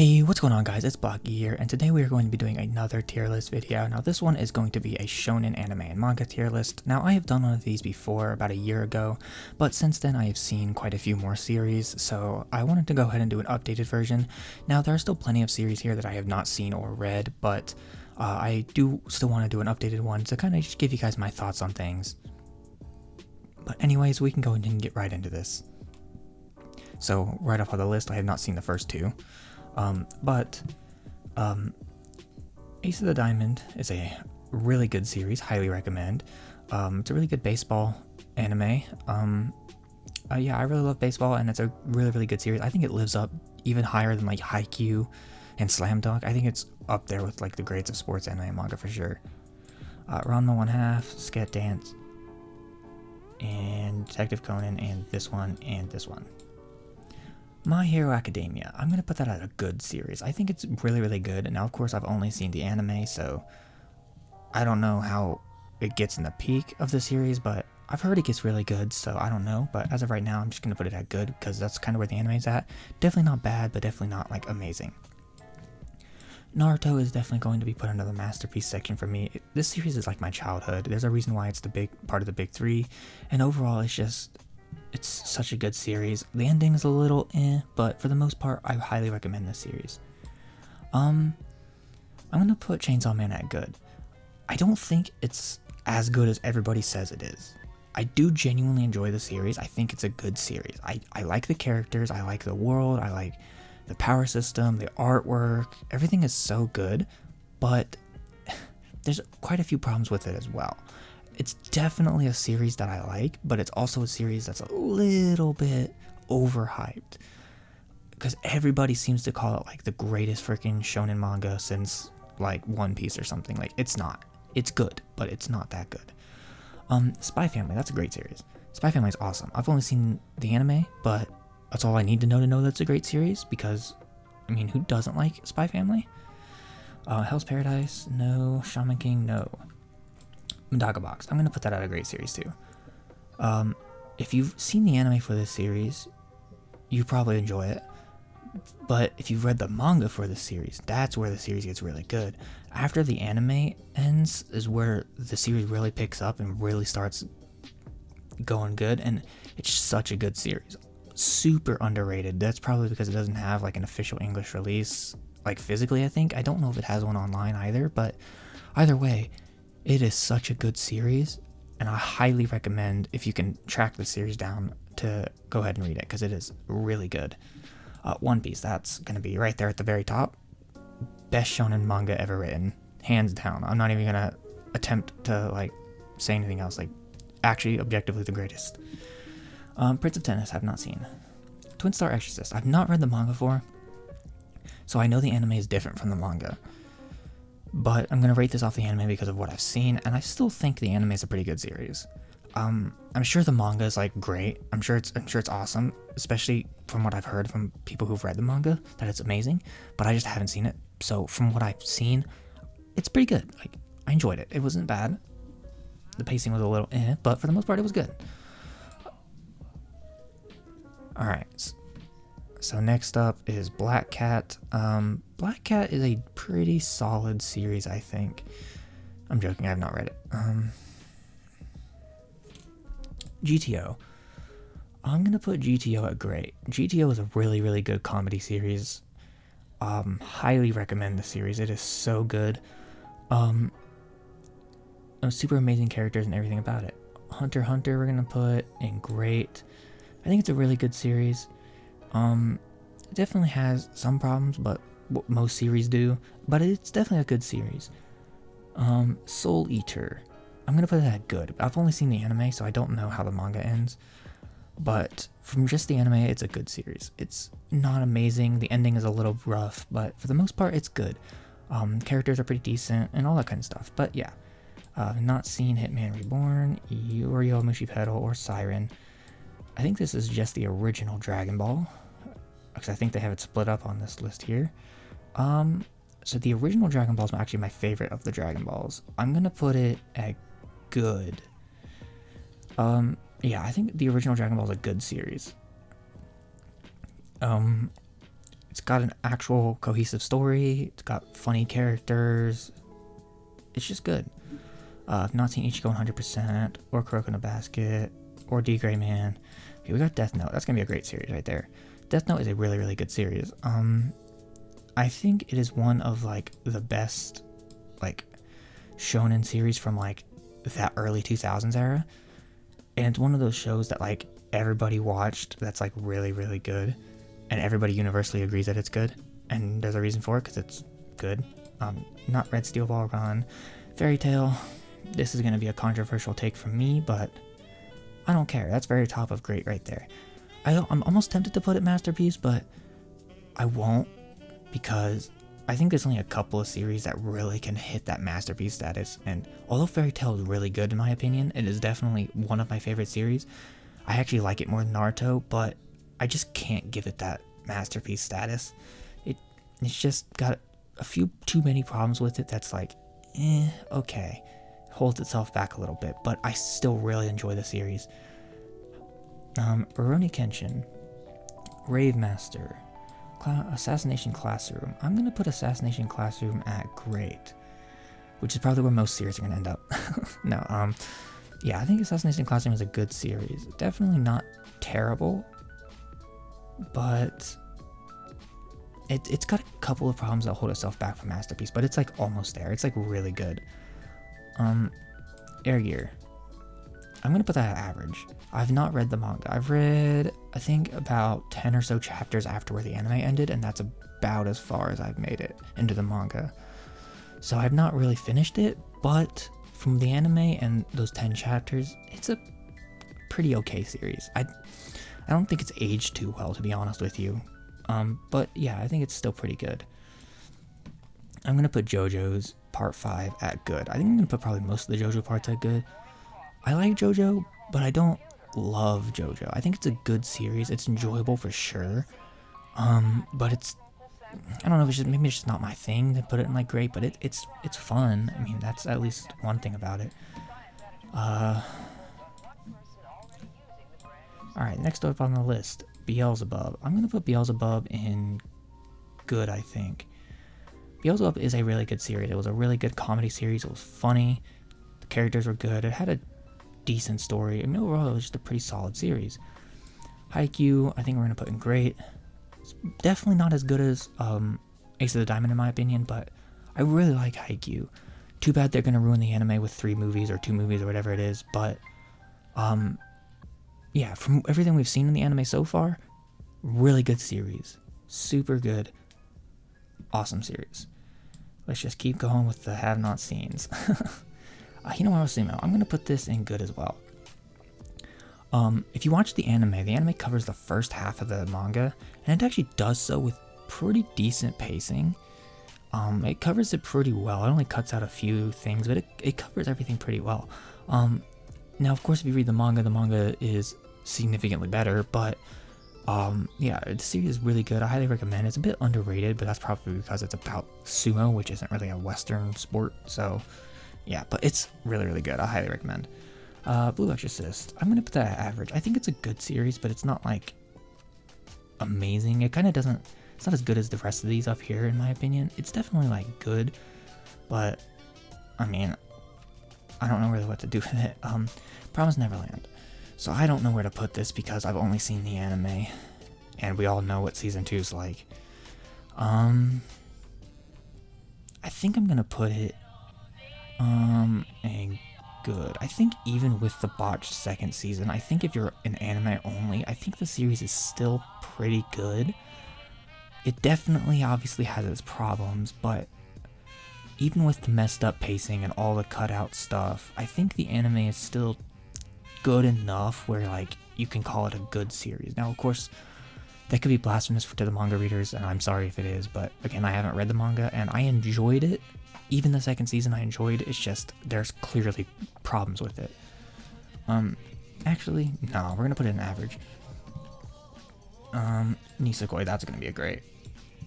Hey, what's going on guys? It's Blocky here, and today we are going to be doing another tier list video. Now this one is going to be a shonen anime and manga tier list. Now I have done one of these before about a year ago, but since then I have seen quite a few more series, so I wanted to go ahead and do an updated version. Now there are still plenty of series here that I have not seen or read, but I do still want to do an updated one to kind of just give you guys my thoughts on things. But anyways, we can go ahead and get right into this. So right off of the list, I have not seen the first two. But Ace of the Diamond is a really good series, highly recommend. It's a really good baseball anime. Yeah, I really love baseball, and it's a really good series. I think it lives up even higher than like Haikyuu and Slam Dunk. I think it's up there with like the greats of sports anime and manga for sure. Ranma 1/2, Sket Dance, and Detective Conan, and this one, and this one. My Hero Academia. I'm going to put that at a good series. I think it's really good. Now, of course, I've only seen the anime, so I don't know how it gets in the peak of the series, but I've heard it gets really good, so I don't know. But as of right now, I'm just going to put it at good, because that's kind of where the anime's at. Definitely not bad, but definitely not, like, amazing. Naruto is definitely going to be put under the masterpiece section for me. This series is like my childhood. There's a reason why it's the big part of the big three, and overall, it's such a good series. The ending is a little but for the most part, I highly recommend this series. I'm gonna put Chainsaw Man at good. I don't think it's as good as everybody says it is. I do genuinely enjoy the series. I think it's a good series. I like the characters, I like the world, I like the power system, the artwork, everything is so good, but there's quite a few problems with it as well. It's definitely a series that I like, but it's also a series that's a little bit overhyped. Because everybody seems to call it like the greatest freaking shonen manga since like One Piece or something. Like, it's not. It's good, but it's not that good. Spy Family, that's a great series. Spy Family is awesome. I've only seen the anime, but that's all I need to know that's a great series, because, I mean, who doesn't like Spy Family? Hell's Paradise, no. Shaman King, no. Medaka Box. I'm going to put that at a great series too. If you've seen the anime for this series, you probably enjoy it. But if you've read the manga for this series, that's where the series gets really good. After the anime ends is where the series really picks up and really starts going good, and it's such a good series. Super underrated. That's probably because it doesn't have like an official English release, like physically, I think. I don't know if it has one online either, but either way, it is such a good series, and I highly recommend, if you can track the series down, to go ahead and read it, because it is really good. One Piece, that's going to be right there at the very top. Best shonen manga ever written, hands down. I'm not even going to attempt to like say anything else. Like, actually, objectively the greatest. Prince of Tennis, I've not seen. Twin Star Exorcist, I've not read the manga for, so I know the anime is different from the manga. But I'm going to rate this off the anime because of what I've seen, and I still think the anime is a pretty good series. I'm sure the manga is like great. I'm sure it's awesome, especially from what I've heard from people who've read the manga, that it's amazing, but I just haven't seen it. So from what I've seen, it's pretty good. Like, I enjoyed it. It wasn't bad. The pacing was a little but for the most part it was good. Alright, so next up is Black Cat. Black Cat is a pretty solid series, I think. I'm joking, I have not read it. GTO. I'm gonna put GTO at great. GTO is a really good comedy series. Highly recommend the series. It is so good. Super amazing characters and everything about it. Hunter x Hunter we're gonna put in great. I think it's a really good series. It definitely has some problems, but most series do, but it's definitely a good series. Soul Eater, I'm gonna put that at good. I've only seen the anime, so I don't know how the manga ends, but from just the anime, it's a good series. It's not amazing, the ending is a little rough, but for the most part, it's good. Characters are pretty decent, and all that kind of stuff, but yeah. Not seen Hitman Reborn, Yu-Gi-Oh! Mushi Pedal, or Siren. I think this is just the original Dragon Ball, because I think they have it split up on this list here. So the original Dragon Ball is actually my favorite of the Dragon Balls. I'm gonna put it at good. Yeah, I think the original Dragon Ball is a good series. It's It's got an actual cohesive story. It's got funny characters. It's just good. I've not seen Ichigo 100%, or Kuroko no Basket, or D Gray Man. Okay, we got Death Note. That's gonna be a great series right there. Death Note is a really, really good series. I think it is one of like the best like shonen series from like that early 2000s era, and it's one of those shows that like everybody watched that's like really, really good, and everybody universally agrees that it's good, and there's a reason for it because it's good. Not Red Steel Ball Run, Fairy Tail. This is going to be a controversial take from me, but I don't care. That's very top of great right there. I'm almost tempted to put it masterpiece, but I won't, because I think there's only a couple of series that really can hit that masterpiece status, and although Fairy Tail is really good in my opinion, it is definitely one of my favorite series. I actually like it more than Naruto, but I just can't give it that masterpiece status. It's just got a few too many problems with it that's like, okay. Holds itself back a little bit, but I still really enjoy the series. Rurouni Kenshin, Rave Master, Assassination Classroom. I'm going to put Assassination Classroom at great, which is probably where most series are going to end up. No, yeah, I think Assassination Classroom is a good series. Definitely not terrible, but it's got a couple of problems that hold itself back from masterpiece, but it's like almost there. It's like really good. Air Gear. I'm gonna put that at average. I've not read the manga. I've read, I think, about 10 or so chapters after where the anime ended, and that's about as far as I've made it into the manga. So I've not really finished it, but from the anime and those 10 chapters, it's a pretty okay series. I don't think it's aged too well, to be honest with you. But yeah, I think it's still pretty good. I'm gonna put JoJo's Part 5 at good. I think I'm gonna put probably most of the JoJo parts at good. I like JoJo, but I don't love JoJo. I think it's a good series. It's enjoyable for sure. But it's, I don't know if it's just, maybe it's just not my thing to put it in like great, but it's fun. I mean, that's at least one thing about it. Alright, next up on the list, Beelzebub. I'm gonna put Beelzebub in good, I think. Beelzebub is a really good series. It was a really good comedy series. It was funny. The characters were good. It had a decent story. I mean, overall, it was just a pretty solid series. Haikyuu, I think we're going to put in great. It's definitely not as good as Ace of the Diamond, in my opinion, but I really like Haikyuu. Too bad they're going to ruin the anime with 3 movies or 2 movies or whatever it is, but yeah, from everything we've seen in the anime so far, really good series. Super good. Awesome series. Let's just keep going with the have-not seens. Hinomaru, I'm going to put this in good as well. If you watch the anime covers the first half of the manga, and it actually does so with pretty decent pacing. It covers it pretty well. It only cuts out a few things, but it covers everything pretty well. Now, of course, if you read the manga is significantly better, but yeah, the series is really good. I highly recommend it. It's a bit underrated, but that's probably because it's about sumo, which isn't really a Western sport, so yeah, but it's really, really good. I highly recommend. Blue Exorcist. I'm gonna put that at average. I think it's a good series, but it's not like amazing. It kind of doesn't, it's not as good as the rest of these up here, in my opinion. It's definitely like good, but I mean, I don't know really what to do with it. Promised Neverland. So I don't know where to put this because I've only seen the anime, and we all know what season 2 is like. I think I'm gonna put it in good. I think even with the botched second season, I think if you're an anime only, I think the series is still pretty good. It definitely obviously has its problems, but even with the messed up pacing and all the cutout stuff, I think the anime is still good enough where like you can call it a good series. Now, of course, that could be blasphemous to the manga readers, and I'm sorry if it is, but again, I haven't read the manga and I enjoyed it. Even the second season I enjoyed. It's just there's clearly problems with it. Actually, no, we're gonna put it in average. Nisekoi, that's gonna be a great.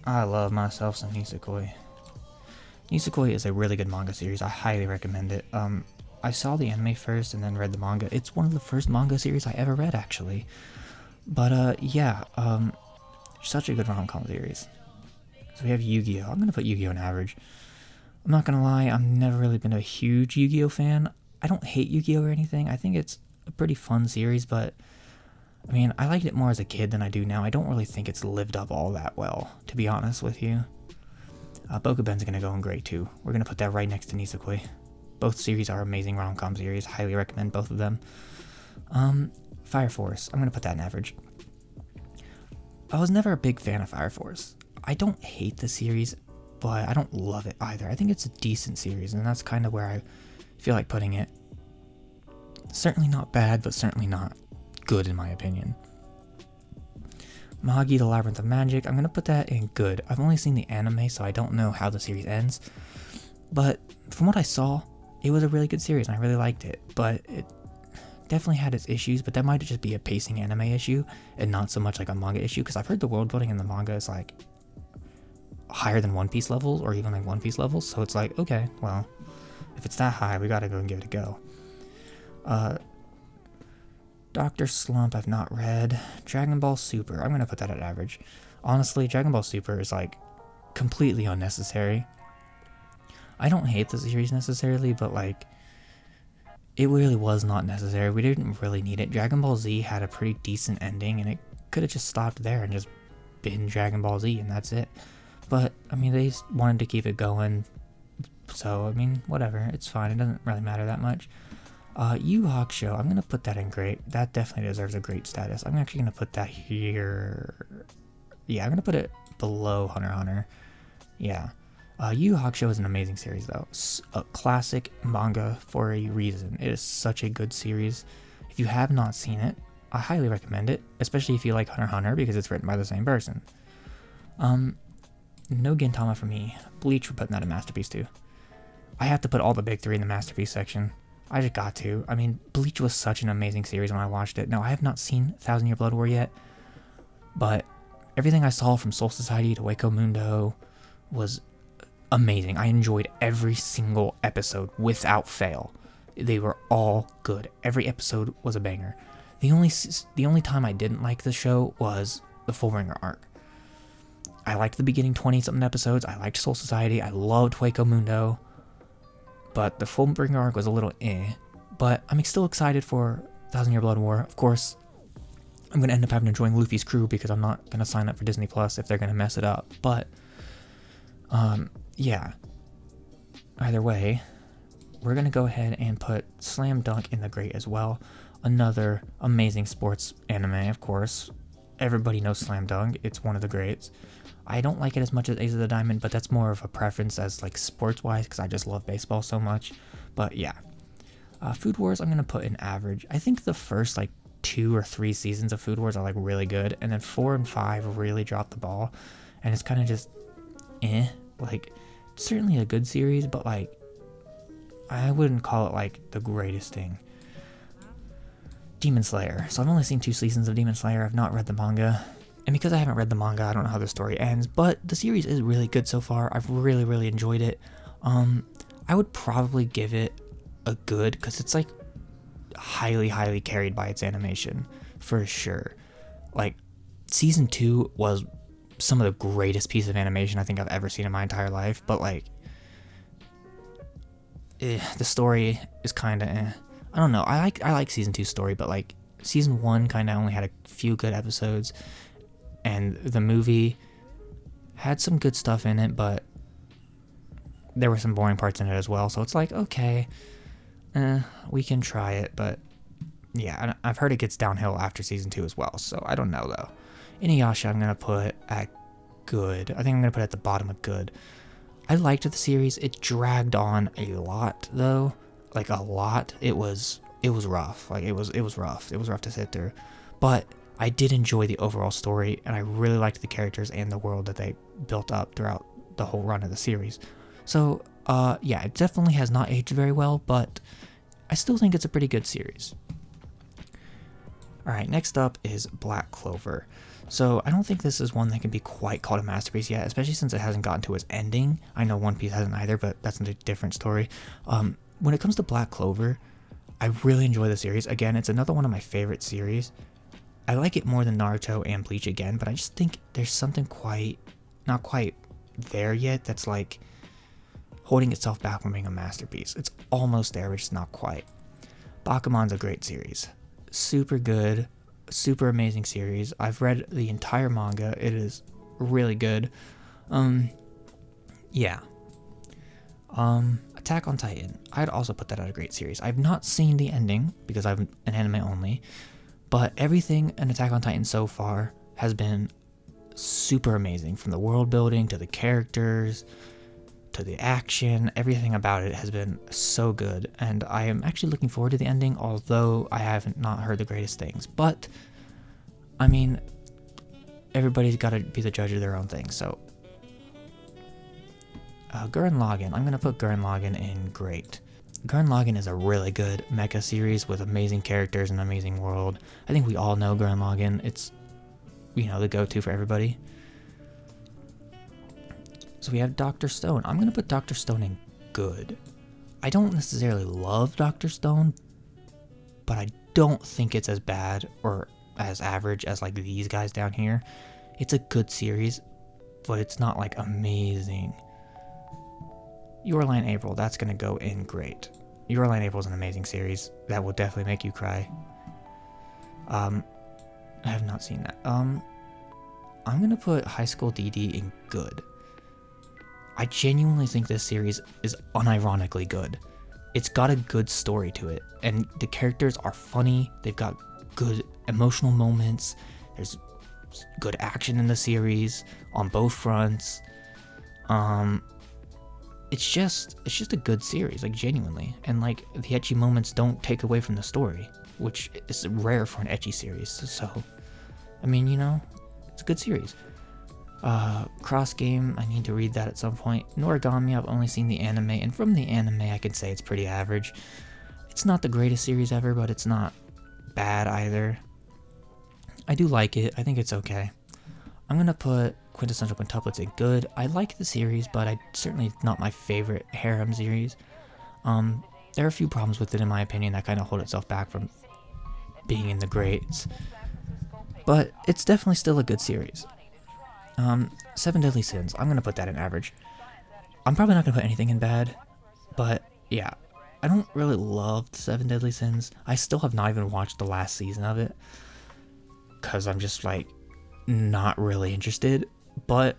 I love myself some Nisekoi. Nisekoi is a really good manga series. I highly recommend it. I saw the anime first and then read the manga. It's one of the first manga series I ever read, actually. But yeah, such a good rom-com series. So we have Yu-Gi-Oh! I'm going to put Yu-Gi-Oh! In average. I'm not going to lie, I've never really been a huge Yu-Gi-Oh! Fan. I don't hate Yu-Gi-Oh! Or anything. I think it's a pretty fun series, but I mean, I liked it more as a kid than I do now. I don't really think it's lived up all that well, to be honest with you. Bokuben's going to go in grade 2. We're going to put that right next to Nisekoi. Both series are amazing rom-com series. Highly recommend both of them. Fire Force. I'm going to put that in average. I was never a big fan of Fire Force. I don't hate the series, but I don't love it either. I think it's a decent series, and that's kind of where I feel like putting it. Certainly not bad, but certainly not good in my opinion. Maggie, the Labyrinth of Magic. I'm going to put that in good. I've only seen the anime, so I don't know how the series ends. But from what I saw, it was a really good series, and I really liked it. But it definitely had its issues, but that might just be a pacing anime issue, and not so much like a manga issue, because I've heard the world building in the manga is like higher than One Piece levels, or even like One Piece levels, so it's like, okay, well, if it's that high, we gotta go and give it a go. Dr. Slump, I've not read. Dragon Ball Super, I'm gonna put that at average. Honestly, Dragon Ball Super is like completely unnecessary. I don't hate the series necessarily, but like, it really was not necessary. We didn't really need it. Dragon Ball Z had a pretty decent ending, and it could have just stopped there and just been Dragon Ball Z, and that's it. But, I mean, they just wanted to keep it going, so, I mean, whatever. It's fine. It doesn't really matter that much. Yu Hakusho, I'm going to put that in great. That definitely deserves a great status. I'm actually going to put that here. Yeah, I'm going to put it below Hunter x Hunter. Yeah. Yu Hakusho is an amazing series, though. A classic manga for a reason. It is such a good series. If you have not seen it, I highly recommend it, especially if you like Hunter x Hunter, because it's written by the same person. No Gintama for me. Bleach, we're putting that in Masterpiece, too. I have to put all the big three in the Masterpiece section. I just got to. I mean, Bleach was such an amazing series when I watched it. Now, I have not seen 1,000 Year Blood War yet, but everything I saw from Soul Society to Waco Mundo was amazing. I enjoyed every single episode without fail. They were all good. Every episode was a banger. The only time I didn't like the show was the Fullbringer arc. I liked the beginning 20-something episodes. I liked Soul Society. I loved Waco Mundo. But the Fullbringer arc was a little eh. But I'm still excited for 1,000 Year Blood War. Of course, I'm going to end up having to join Luffy's crew because I'm not going to sign up for Disney Plus if they're going to mess it up. But, yeah. Either way, we're going to go ahead and put Slam Dunk in the great as well. Another amazing sports anime, of course. Everybody knows Slam Dunk. It's one of the greats. I don't like it as much as Ace of the Diamond, but that's more of a preference as like sports-wise because I just love baseball so much. But yeah. Food Wars, I'm going to put in average. I think the first like 2 or 3 seasons of Food Wars are like really good, and then 4 and 5 really drop the ball, and it's kind of just eh. Like, certainly a good series, but like, I wouldn't call it like the greatest thing. Demon Slayer. So I've only seen 2 seasons of Demon Slayer. I've not read the manga. And because I haven't read the manga, I don't know how the story ends. But the series is really good so far. I've really, really enjoyed it. I would probably give it a good, because it's like highly, highly carried by its animation. For sure. Like, season 2 was some of the greatest piece of animation I think I've ever seen in my entire life. But like, the story is kind of eh. I don't know. I like season 2's story, but like season 1 kind of only had a few good episodes, and the movie had some good stuff in it, but there were some boring parts in it as well. So it's like, okay, we can try it, but yeah, I've heard it gets downhill after season 2 as well. So I don't know though. Inuyasha, I'm gonna put at good. I think I'm gonna put it at the bottom of good. I liked the series. It dragged on a lot though. Like a lot. It was rough. Like it was rough. It was rough to sit through. But I did enjoy the overall story, and I really liked the characters and the world that they built up throughout the whole run of the series. So, yeah, it definitely has not aged very well, but I still think it's a pretty good series. Alright, next up is Black Clover. So, I don't think this is one that can be quite called a masterpiece yet, especially since it hasn't gotten to its ending. I know One Piece hasn't either, but that's a different story. When it comes to Black Clover, I really enjoy the series. Again, it's another one of my favorite series. I like it more than Naruto and Bleach again, but I just think there's something not quite there yet that's like holding itself back from being a masterpiece. It's almost there, but it's not quite. Bakuman's a great series. Super good, super amazing series. I've read the entire manga. It is really good. Yeah. Attack on Titan. I'd also put that as a great series. I've not seen the ending because I'm an anime only, but everything in Attack on Titan so far has been super amazing, from the world building to the characters to the action. Everything about it has been so good, and I am actually looking forward to the ending, although I haven't not heard the greatest things. But I mean, everybody's got to be the judge of their own thing. So Gurren Lagann, I'm gonna put Gurren Lagann in great. Gurren Lagann is a really good mecha series with amazing characters and an amazing world. I think we all know Gurren Lagann. It's, you know, the go-to for everybody. So we have Dr. Stone. I'm going to put Dr. Stone in good. I don't necessarily love Dr. Stone, but I don't think it's as bad or as average as like these guys down here. It's a good series, but it's not like amazing. Your Line April, that's going to go in great. Your Line April is an amazing series. That will definitely make you cry. I have not seen that. I'm going to put High School DD in good. I genuinely think this series is unironically good. It's got a good story to it, and the characters are funny. They've got good emotional moments. There's good action in the series on both fronts. It's just a good series, like genuinely, and like the ecchi moments don't take away from the story, which is rare for an ecchi series. So, I mean, you know, it's a good series. Cross Game, I need to read that at some point. Noragami, I've only seen the anime, and from the anime I can say it's pretty average. It's not the greatest series ever, but it's not bad either. I do like it. I think it's okay. I'm gonna put Quintessential Quintuplets in good. I like the series, but I certainly not my favorite harem series. There are a few problems with it in my opinion that kind of hold itself back from being in the greats, but it's definitely still a good series. Seven Deadly Sins, I'm gonna put that in average. I'm probably not gonna put anything in bad, but yeah, I don't really love Seven Deadly Sins. I still have not even watched the last season of it, because I'm just like, not really interested, but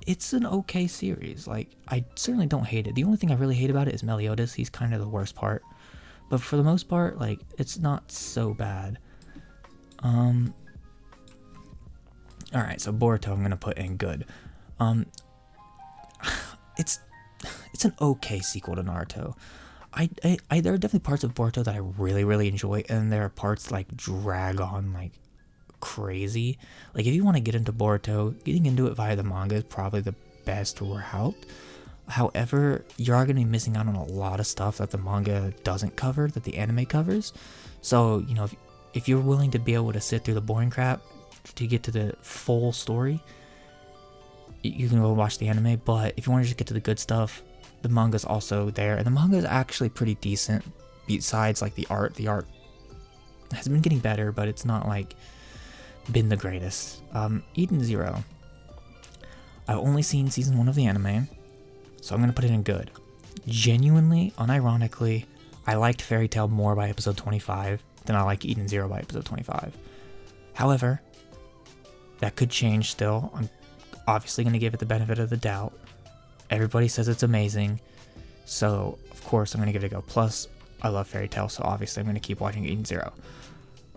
it's an okay series. Like, I certainly don't hate it. The only thing I really hate about it is Meliodas. He's kind of the worst part, but for the most part, like, it's not so bad. Alright, so Boruto I'm gonna put in good. It's an okay sequel to Naruto. There are definitely parts of Boruto that I really, really enjoy, and there are parts that, like, drag on like crazy. Like, if you want to get into Boruto, getting into it via the manga is probably the best route. However, you are going to be missing out on a lot of stuff that the manga doesn't cover, that the anime covers. So, you know, if you're willing to be able to sit through the boring crap to get to the full story, you can go watch the anime. But if you want to just get to the good stuff, the manga's also there, and the manga is actually pretty decent. Besides, like, the art has been getting better, but it's not like been the greatest. Eden Zero, I've only seen season 1 of the anime, so I'm gonna put it in good. Genuinely, unironically, I liked Fairy Tail more by episode 25 than I like Eden Zero by episode 25. However, that could change still. I'm obviously going to give it the benefit of the doubt. Everybody says it's amazing, so of course I'm going to give it a go. Plus, I love Fairy Tail, so obviously I'm going to keep watching Eden Zero.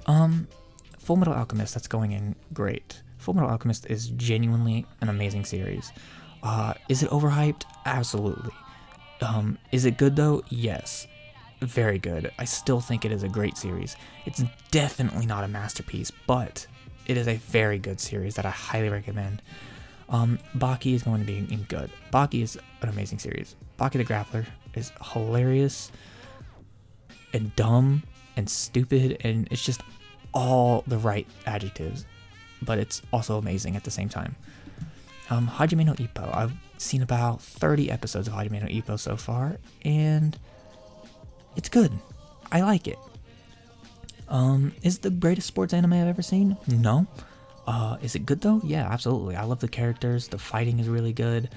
Fullmetal Alchemist, that's going in great. Fullmetal Alchemist is genuinely an amazing series. Is it overhyped? Absolutely. Is it good though? Yes. Very good. I still think it is a great series. It's definitely not a masterpiece, but it is a very good series that I highly recommend. Blocky is going to be in good. Blocky is an amazing series. Blocky the Grappler is hilarious and dumb and stupid, and it's just all the right adjectives, but it's also amazing at the same time. Hajime no Ippo. I've seen about 30 episodes of Hajime no Ippo so far, and it's good. I like it. Is it the greatest sports anime I've ever seen? No. Is it good though? Yeah, absolutely. I love the characters. The fighting is really good.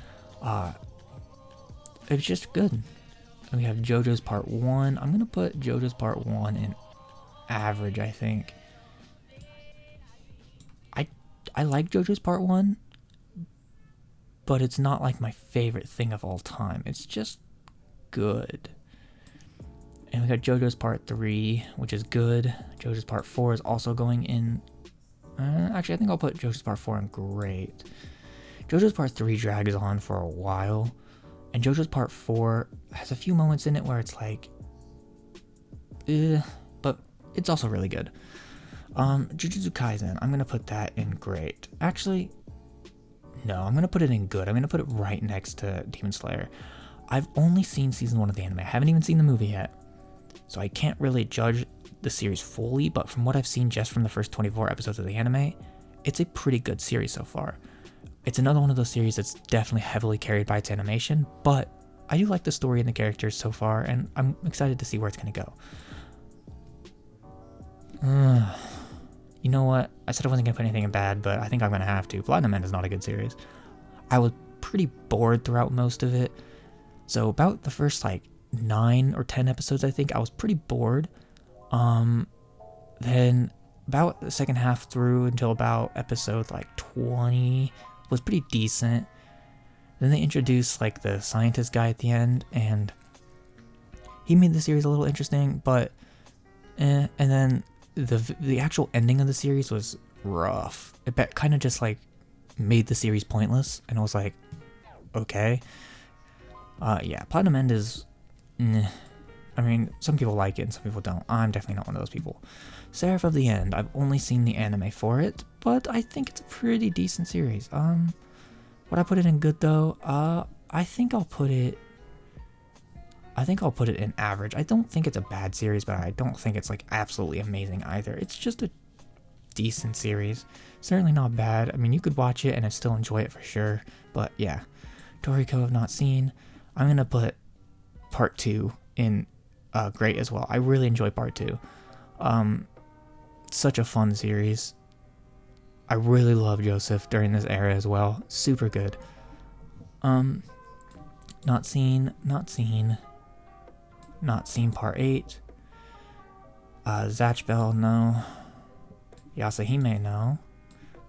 It's just good. And we have JoJo's Part 1. I'm gonna put JoJo's Part 1 in average, I think. I like JoJo's Part 1, but it's not like my favorite thing of all time. It's just good. And we got JoJo's Part 3, which is good. JoJo's Part 4 is also going in... actually, I think I'll put JoJo's Part 4 in great. JoJo's Part 3 drags on for a while, and JoJo's Part 4 has a few moments in it where it's like... but it's also really good. Jujutsu Kaisen, I'm gonna put that in great. Actually, no, I'm gonna put it in good. I'm gonna put it right next to Demon Slayer. I've only seen season 1 of the anime. I haven't even seen the movie yet, so I can't really judge the series fully, but from what I've seen just from the first 24 episodes of the anime, it's a pretty good series so far. It's another one of those series that's definitely heavily carried by its animation, but I do like the story and the characters so far, and I'm excited to see where it's gonna go. You know what? I said I wasn't going to put anything in bad, but I think I'm going to have to. Platinum End is not a good series. I was pretty bored throughout most of it. So about the first, 9 or 10 episodes, I think, I was pretty bored. Then about the second half through until about episode, 20 was pretty decent. Then they introduced, the scientist guy at the end, and he made the series a little interesting, but... And then... The actual ending of the series was rough. It kind of just made the series pointless, and I was like, okay. Yeah, Platinum End is... I mean, some people like it and some people don't. I'm definitely not one of those people. Seraph of the End, I've only seen the anime for it, but I think it's a pretty decent series. Would I put it in good though? I think I'll put it in average. I don't think it's a bad series, but I don't think it's absolutely amazing either. It's just a decent series. Certainly not bad. I mean, you could watch it and I'd still enjoy it for sure. But yeah, Toriko I've not seen. I'm gonna put Part 2 in great as well. I really enjoy Part 2. Such a fun series. I really love Joseph during this era as well. Super good. Not seen Part 8. Zatchbell, no. Yasahime, no.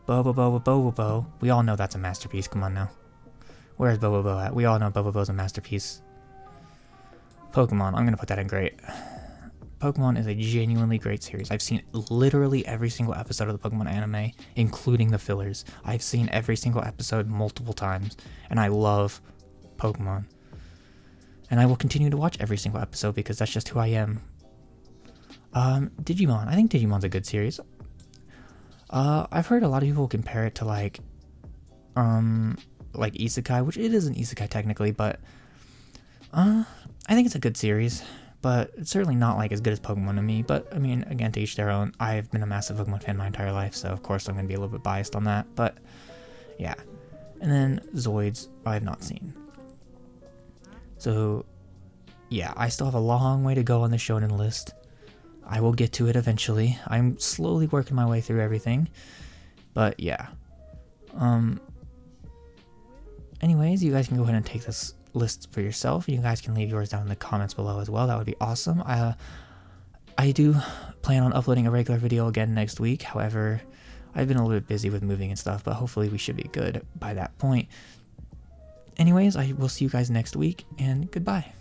Bobobo. We all know that's a masterpiece. Come on now. Where's Bobobo at? We all know Bobobo's a masterpiece. Pokemon, I'm going to put that in great. Pokemon is a genuinely great series. I've seen literally every single episode of the Pokemon anime, including the fillers. I've seen every single episode multiple times, and I love Pokemon. And I will continue to watch every single episode because that's just who I am. Digimon. I think Digimon's a good series. I've heard a lot of people compare it to Isekai, which it is an Isekai technically, but I think it's a good series. But it's certainly not as good as Pokemon to me. But I mean, again, to each their own. I've been a massive Pokemon fan my entire life, so of course I'm gonna be a little bit biased on that. But yeah. And then Zoids, I have not seen. So, yeah, I still have a long way to go on the Shonen list. I will get to it eventually. I'm slowly working my way through everything. But, yeah. Anyways, you guys can go ahead and take this list for yourself. You guys can leave yours down in the comments below as well. That would be awesome. I do plan on uploading a regular video again next week. However, I've been a little bit busy with moving and stuff, but hopefully we should be good by that point. Anyways, I will see you guys next week, and goodbye.